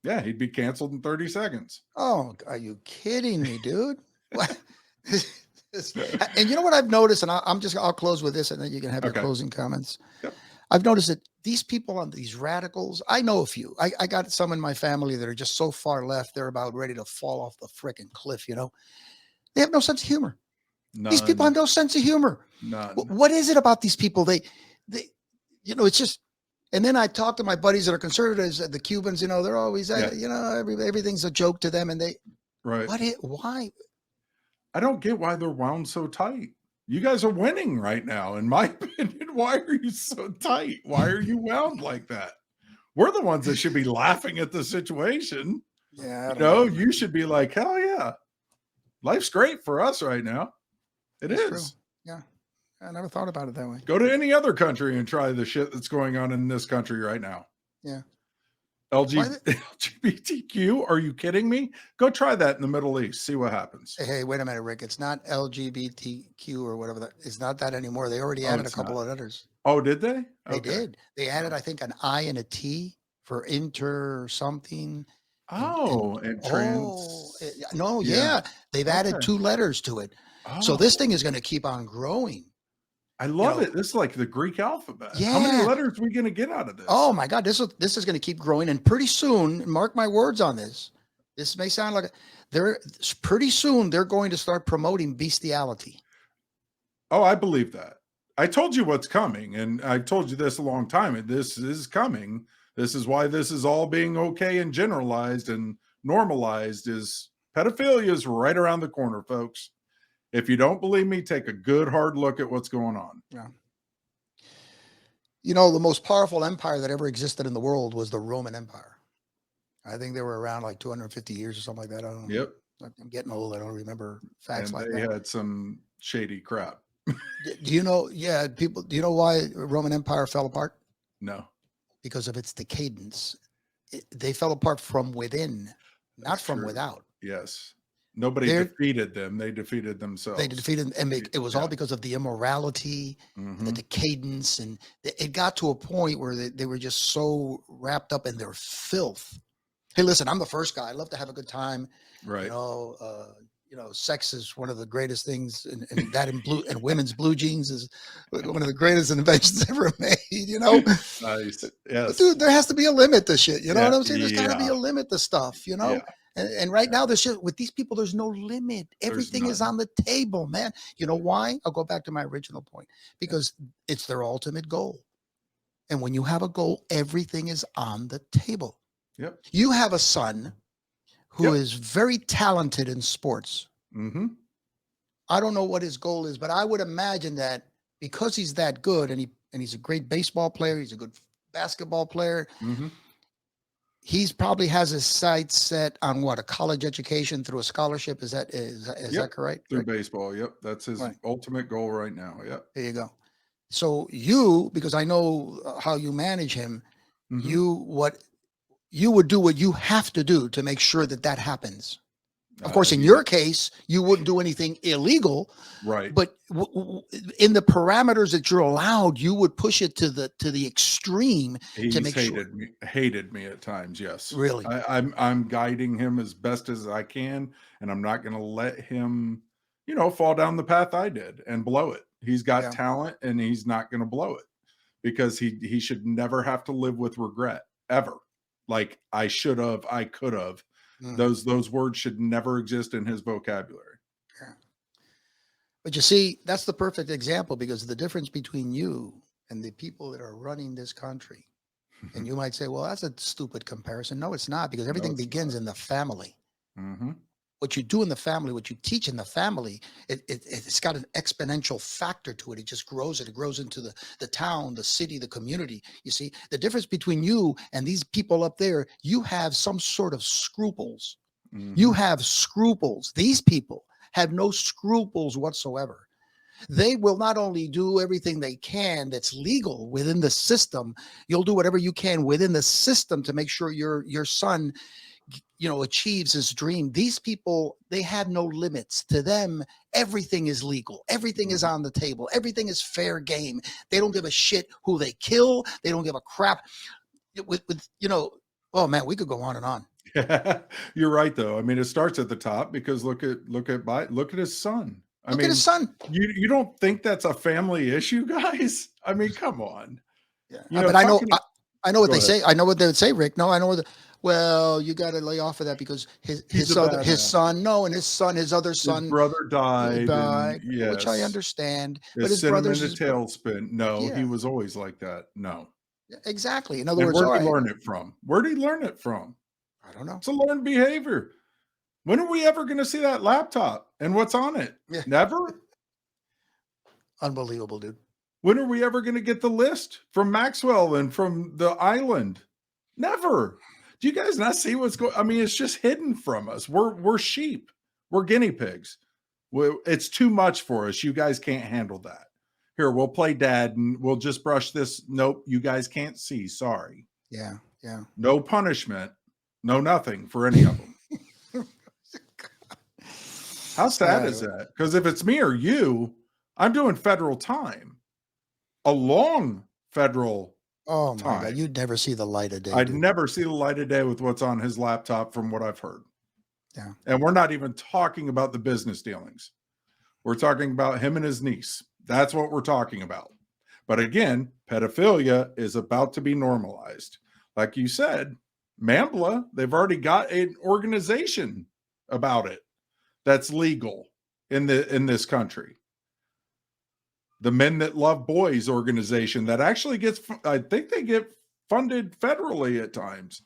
yeah, he'd be canceled in 30 seconds. Oh, are you kidding me, dude? What? And you know what I've noticed, and I'll close with this, and then you can have your Okay. closing comments. Yep. I've noticed that these people on these radicals, I know a few. I got some in my family that are just so far left, they're about ready to fall off the freaking cliff. They have no sense of humor. These people have None. no sense of humor. None. What is it about these people? They, it's just. And then I talk to my buddies that are conservatives, the Cubans. They're always, Yeah. everything's a joke to them, and Right. why? I don't get why they're wound so tight. You guys are winning right now, in my opinion. Why are you so tight? Why are you wound like that? We're the ones that should be laughing at the situation. Yeah, I don't know. You should be like, hell yeah. Life's great for us right now. It That's is. true. Yeah, I never thought about it that way. Go to any other country and try the shit that's going on in this country right now. Yeah. LGBTQ? Are you kidding me? Go try that in the Middle East. See what happens. Hey, wait a minute, Rick. It's not LGBTQ or whatever that. It's not that anymore. They already Oh, added a it's couple not. of letters. Oh, did they? They Okay. did. They added, Oh. I think, an I and a T for inter something. And Oh, and no, yeah. yeah, they've added Okay. 2 letters to it. So this Oh, thing is gonna keep on growing, I you love know. it. This is like the Greek alphabet. How many Yeah. letters are we gonna get out of Oh this? my God, this is gonna keep growing, and pretty soon, mark my words on this. This may sound like they're pretty soon they're going to start promoting bestiality. Oh, I believe that. I told you what's coming, and I've told you this a long time, and this is coming. This is why this is all being okay and generalized and normalized is pedophilia is right around the corner, folks. If you don't believe me, take a good hard look at what's going on. Yeah. You know, the most powerful empire that ever existed in the world was the Roman Empire. I think they were around like 250 years or something like that. I don't know. Yep. I'm getting old. I don't remember facts And like they that. had some shady crap. Do you know? Yeah, people. Do you know why Roman Empire fell apart? No, Because of its decadence. They fell apart from within, not that's from true. without. Yes. Nobody They're, defeated them. They defeated they themselves. defeated, and it was all Yeah. because of the immorality and the Hmm. decadence, and it got to a point where they were just so wrapped up in their filth. Hey, listen, I'm the first guy. I love to have a good time. You Right. know, sex is one of the greatest things, and that in blue and women's blue jeans is one of the greatest inventions ever made. Nice. But Yes. dude, there has to be a limit to shit. You know Yeah. what I'm saying? There's got to be Yeah. a limit to stuff. Yeah. And right now, there's shit with these people. There's no limit. There's Everything is none. on the table, man. You know why? I'll go back to my original point because it's their ultimate goal. And when you have a goal, everything is on the table. Yep. You have a son who Yep. is very talented in sports. Mm-hmm. I don't know what his goal is, but I would imagine that because he's that good and he's a great baseball player, he's a good basketball player, Mm-hmm. he's probably has his sights set on what, a college education through a scholarship. Is Yep. that correct? Through Right. baseball. Yep. That's his Right. ultimate goal right now. Yep. There you go. So because I know how you manage him, Mm-hmm. you would do what you have to do to make sure that happens. Of course, in Yeah. your case, you wouldn't do anything illegal, Right. but in the parameters that you're allowed, you would push it to the extreme to He's make sure. hated me at times. Yes. Really, I'm guiding him as best as I can, and I'm not going to let him, fall down the path I did and blow it. He's got yeah, talent, and he's not going to blow it because he should never have to live with regret ever. Like I should have, I could have. mm, Those words should never exist in his vocabulary. yeah. But you see, that's the perfect example because the difference between you and the people that are running this country. And you might say, well, that's a stupid comparison. No, it's not, because No, everything it's begins in the family. Mm-hmm. What you do in the family, what you teach in the family, it's got an exponential factor to it. It just grows. It grows into the town, the city, the community. You see, the difference between you and these people up there, you have some sort of scruples. You Mm-hmm. have scruples. These people have no scruples whatsoever. They will not only do everything they can that's legal within the system, you'll do whatever you can within the system to make sure your son achieves his dream. These people, they have no limits. To them, everything is legal, everything is on the table, everything is fair game. They don't give a shit who they kill. They don't give a crap with oh man, we could go on and on. You're right, though. I mean, it starts at the top because look at his son. I Look at his mean, son. you don't think that's a family issue, guys? I mean, come on. Yeah, You know, but I know talking. I know what Go they ahead. say. I know what they would say, Rick. No, I know well, you got to lay off of that because He's his a other his badass. son, no, and his other His son brother died, and died, which I yes, understand. it But his sent him in brother's a his bro- tailspin. No, he yeah, was always like that. No. exactly. In other And words, where all did he right, learn it from? Where did he learn it from? I don't know. It's a learned behavior. When are we ever going to see that laptop and what's on it? Yeah, Never. unbelievable, dude. When are we ever going to get the list from Maxwell and from the island? Never. Do you guys not see what's going? I mean, it's just hidden from us. We're sheep. We're guinea pigs. It's too much for us. You guys can't handle that. Here, we'll play dad and we'll just brush this. Nope, you guys can't see. Sorry. Yeah, yeah. No punishment. No nothing for any of them. How sad is that? Because if it's me or you, I'm doing federal time. a long federal Oh my God, time. you'd never see the light of day, I'd dude. never see the light of day with what's on his laptop from what I've heard. Yeah. And we're not even talking about the business dealings. We're talking about him and his niece. That's what we're talking about. But again, pedophilia is about to be normalized. Like you said, Mambla, they've already got an organization about it that's legal in this country. The Men That Love Boys organization that actually gets, I think they get funded federally at times.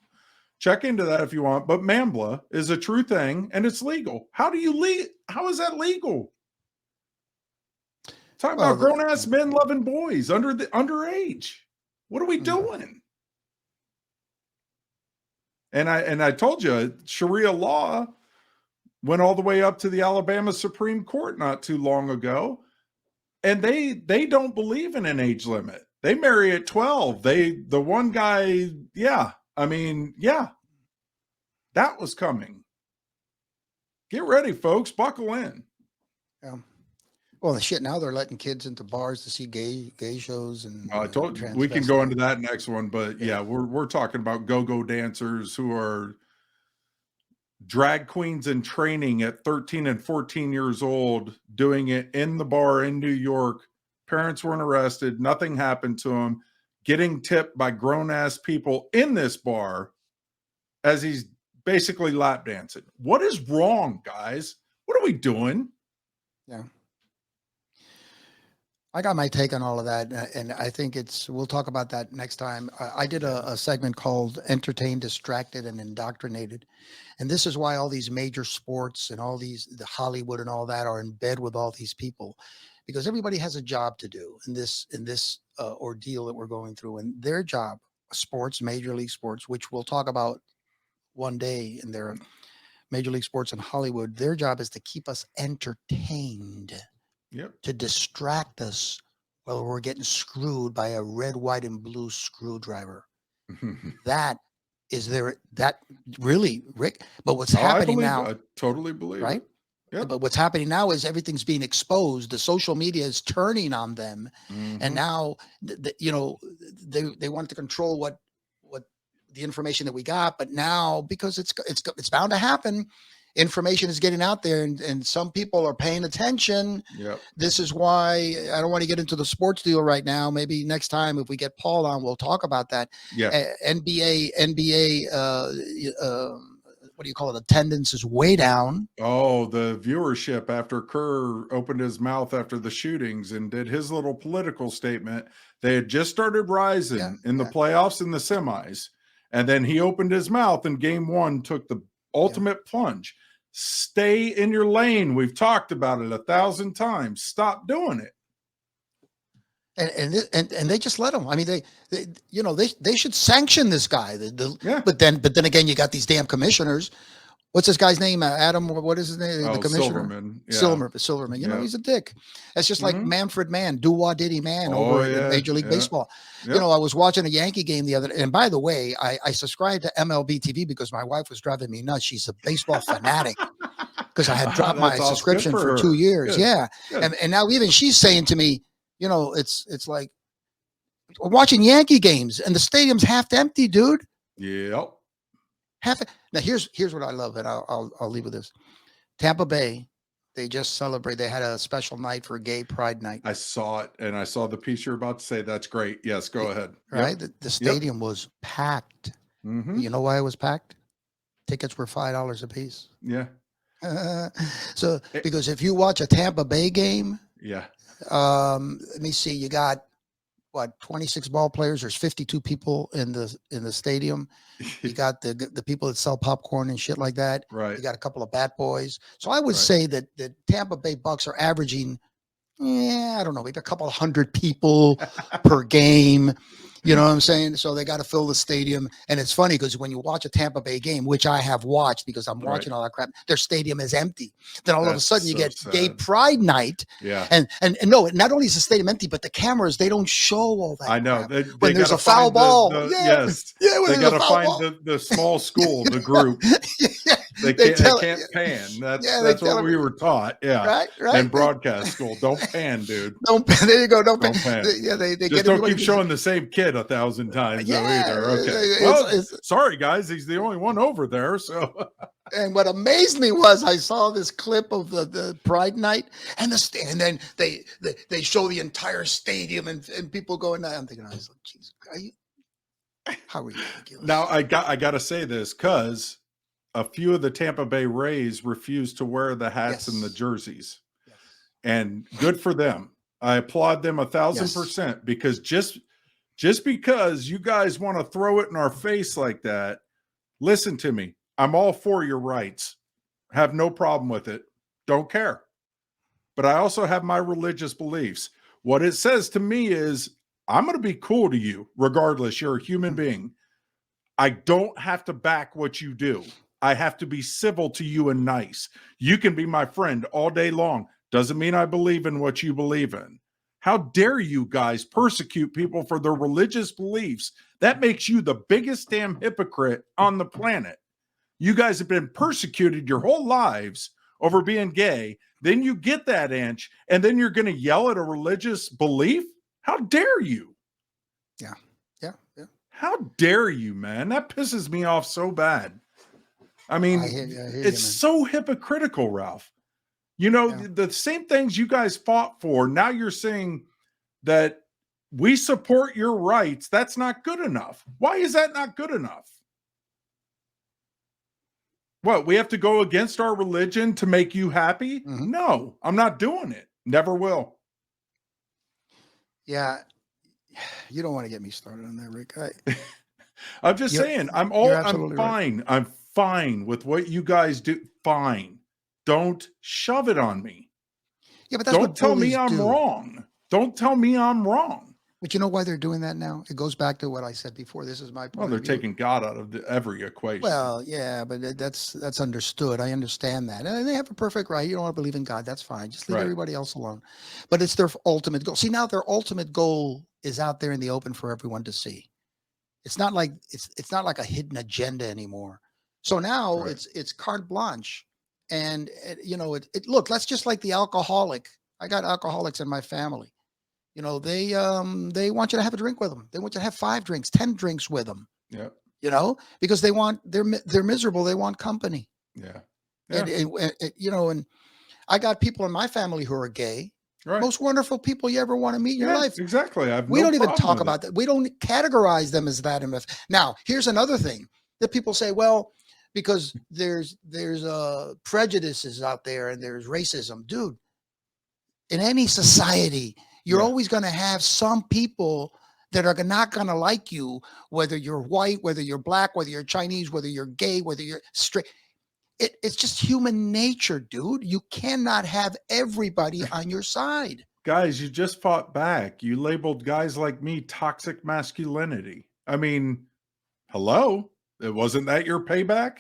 Check into that if you want. But Mambla is a true thing and it's legal. How is that legal? Talking about grown ass men loving boys underage. What are we doing? And I told you, Sharia law went all the way up to the Alabama Supreme Court not too long ago. And they don't believe in an age limit. They marry at 12. The one guy, that was coming. Get ready, folks. Buckle in. Yeah. Well, the shit, now they're letting kids into bars to see gay shows, and I told you we can go into that next one, but yeah, we're talking about go-go dancers who are drag queens in training at 13 and 14 years old, doing it in the bar in New York. Parents weren't arrested. Nothing happened to them. Getting tipped by grown-ass people in this bar as he's basically lap dancing. What is wrong, guys? What are we doing? Yeah. I got my take on all of that, and I think we'll talk about that next time. I did a segment called Entertained, Distracted, and Indoctrinated. And this is why all these major sports and the Hollywood and all that are in bed with all these people, because everybody has a job to do in this ordeal that we're going through. And their job, sports, Major League Sports, which we'll talk about one day in their Major League Sports in Hollywood, their job is to keep us entertained. Yep. To distract us while we're getting screwed by a red, white, and blue screwdriver. That really, Rick? But what's happening now? I totally believe right? it. Yep. But what's happening now is everything's being exposed. The social media is turning on them, and now they want to control what the information that we got. But now, because it's bound to happen, information is getting out there, and some people are paying attention. Yep. This is why I don't want to get into the sports deal right now. Maybe next time, if we get Paul on, we'll talk about that. Yeah. NBA, what do you call it? Attendance is way down. Oh, the viewership after Kerr opened his mouth after the shootings and did his little political statement. They had just started rising in the playoffs and the semis. And then he opened his mouth and game one took the ultimate plunge. Stay in your lane. We've talked about it 1,000 times. Stop doing it. And they just let him. I mean, they should sanction this guy. But then again, you got these damn commissioners. What's this guy's name? Adam? What is his name? The commissioner. Silverman. Yeah. Silverman. You know, he's a dick. It's just like Manfred Mann, Diddy Man over in Major League Baseball. Yep. You know, I was watching a Yankee game the other day. And by the way, I subscribed to MLB TV because my wife was driving me nuts. She's a baseball fanatic. Because I had dropped my subscription for 2 years. Good. Yeah. Good. And now even she's saying to me, you know, it's like we're watching Yankee games and the stadium's half empty, dude. Yep. Now here's what I love, and I'll leave with this. Tampa Bay, they just celebrate. They had a special night for Gay Pride Night. I saw it, and I saw the piece you're about to say. That's great. Yes, go ahead. Right, the stadium was packed. You know why it was packed? Tickets were $5 a piece. Yeah. So because if you watch a Tampa Bay game, let me see, you got what, 26 ball players. There's 52 people in the stadium. You got the people that sell popcorn and shit like that. Right. You got a couple of bat boys. So I would say that the Tampa Bay Bucks are averaging, I don't know, maybe a couple of hundred people per game. You know what I'm saying? So they got to fill the stadium. And it's funny because when you watch a Tampa Bay game, which I have watched because I'm watching all that crap, their stadium is empty. Then all of a sudden you get Gay Pride Night. Yeah. And no, not only is the stadium empty, but the cameras, they don't show all that. I know. When there's a foul ball. Yes. They got to find the small school, the group. They they tell can't pan. yeah, they That's tell what them we were taught. Yeah. right, In right. broadcast school. Don't pan, dude. Don't there you go. Don't Don't pan. yeah, they Just get don't everybody keep showing the same kid 1,000 times though yeah, either. Okay. it's, Well, sorry guys, he's the only one over there. So and what amazed me was I saw this clip of the Pride Night and and then they show the entire stadium and people going. I'm thinking, I was like, geez, how ridiculous. now I gotta say this because a few of the Tampa Bay Rays refused to wear the hats and the Yes. jerseys. Yes. And good for them. I applaud them 1,000% because just because you guys want to throw it in our face like that, listen to me. I'm all for your rights. Have no problem with it. Don't care. But I also have my religious beliefs. What it says to me is I'm going to be cool to you regardless. You're a human being. I don't have to back what you do. I have to be civil to you and nice. You can be my friend all day long. Doesn't mean I believe in what you believe in. How dare you guys persecute people for their religious beliefs? That makes you the biggest damn hypocrite on the planet. You guys have been persecuted your whole lives over being gay. Then you get that inch, and then you're going to yell at a religious belief? How dare you? Yeah. How dare you, man? That pisses me off so bad. I mean, I hear it's so hypocritical, Ralph. You know, the same things you guys fought for. Now you're saying that we support your rights. That's not good enough. Why is that not good enough? What, we have to go against our religion to make you happy? Mhm. No, I'm not doing it. Never will. Yeah. You don't want to get me started on that, Rick. I'm just saying, I'm absolutely fine. right. I'm fine with what you guys do. Fine. Don't shove it on me. Yeah, but that's Don't what tell me bullies I'm do. wrong. Don't tell me I'm wrong. But you know why they're doing that now? It goes back to what I said before. This is my point. Well, they're of view. taking God out of every equation. Well, yeah, but that's understood. I understand that, and they have a perfect right. You don't want to believe in God, that's fine. Just leave Right. everybody else alone. But it's their ultimate goal. See, now their ultimate goal is out there in the open for everyone to see. It's not like it's not like a hidden agenda anymore. So now Right. it's carte blanche, and you know it. Look, that's just like the alcoholic. I got alcoholics in my family. You know, they want you to have a drink with them. They want you to have 5 drinks, 10 drinks with them. Yeah. You know, because they're miserable. They want company. Yeah. And, you know, and I got people in my family who are gay. Right. Most wonderful people you ever want to meet in your life. Exactly. We don't even talk about that. We don't categorize them as that enough. Now, here's another thing that people say, well, because there's prejudices out there and there's racism. Dude, in any society, you're always going to have some people that are not going to like you, whether you're white, whether you're black, whether you're Chinese, whether you're gay, whether you're straight. It's just human nature, dude. You cannot have everybody on your side. Guys, you just fought back. You labeled guys like me toxic masculinity. I mean, hello? Wasn't that your payback?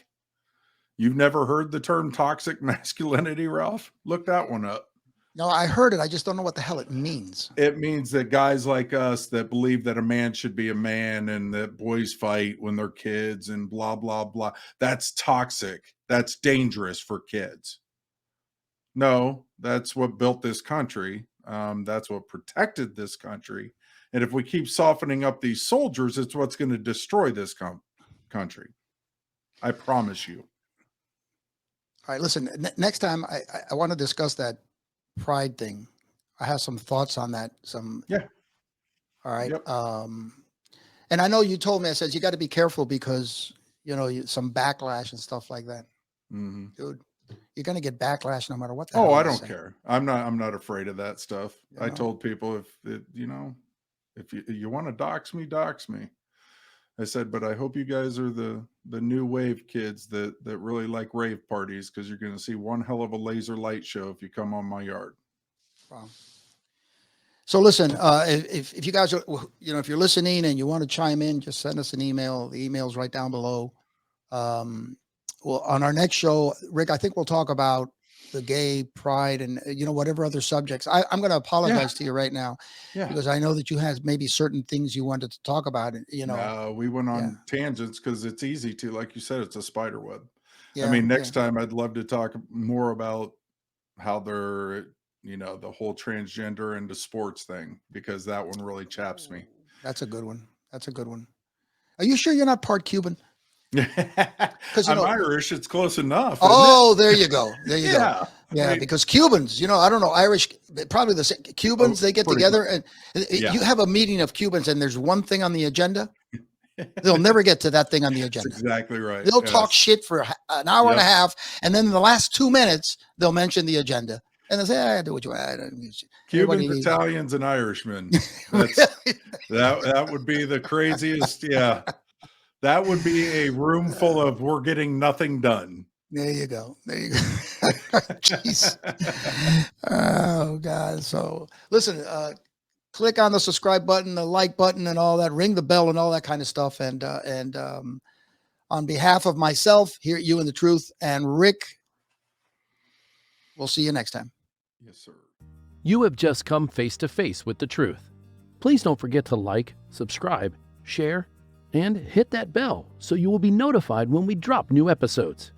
You've never heard the term toxic masculinity, Ralph? Look that one up. No, I heard it. I just don't know what the hell it means. It means that guys like us that believe that a man should be a man and that boys fight when they're kids and blah, blah, blah. That's toxic. That's dangerous for kids. No, that's what built this country. That's what protected this country. And if we keep softening up these soldiers, it's what's going to destroy this country. I promise you. All right, listen, next time I want to discuss that pride thing. I have some thoughts on that. Yeah. All right. Yep. And I know you told me, I said, you got to be careful because, you know, some backlash and stuff like that. Mm-hmm. Dude, you're going to get backlash no matter what the hell. Oh, I don't care. I'm not afraid of that stuff. You I know? told people if you want to dox me, dox me. I said, but I hope you guys are the new wave kids that really like rave parties because you're going to see one hell of a laser light show if you come on my yard. Wow. So listen, if you guys are, you know, if you're listening and you want to chime in, just send us an email. The email's right down below. Well, on our next show, Rick, I think we'll talk about the gay pride and, you know, whatever other subjects. I'm going to apologize to you right now because I know that you had maybe certain things you wanted to talk about. You know, No, we went on tangents because it's easy to, like you said, it's a spider web. Yeah. I mean, yeah. next time I'd love to talk more about how they're, the whole transgender into sports thing, because that one really chaps me. That's a good one. That's a good one. Are you sure you're not part Cuban? Because I'm Irish. It's close enough, isn't oh, there you go. There it? you go. Yeah. Yeah, I mean, because Cubans, I don't know, Irish, probably the same. Cubans, they get pretty together and Yeah. you have a meeting of Cubans and there's one thing on the agenda. They'll never get to that thing on the that's agenda. exactly right. They'll talk Yes. shit for an hour and a Yep. half, and then in the last 2 minutes, they'll mention the agenda. And they'll say, I do what you want. Cubans, Italians, and Irishmen. That would be the craziest. Yeah. That would be a room full of we're getting nothing done. There you go. There you go. Jeez. Oh, God. So listen, click on the subscribe button, the like button, and all that. Ring the bell and all that kind of stuff. And on behalf of myself here at You and the Truth and Rick, we'll see you next time. Yes, sir. You have just come face to face with the truth. Please don't forget to like, subscribe, share, and hit that bell so you will be notified when we drop new episodes.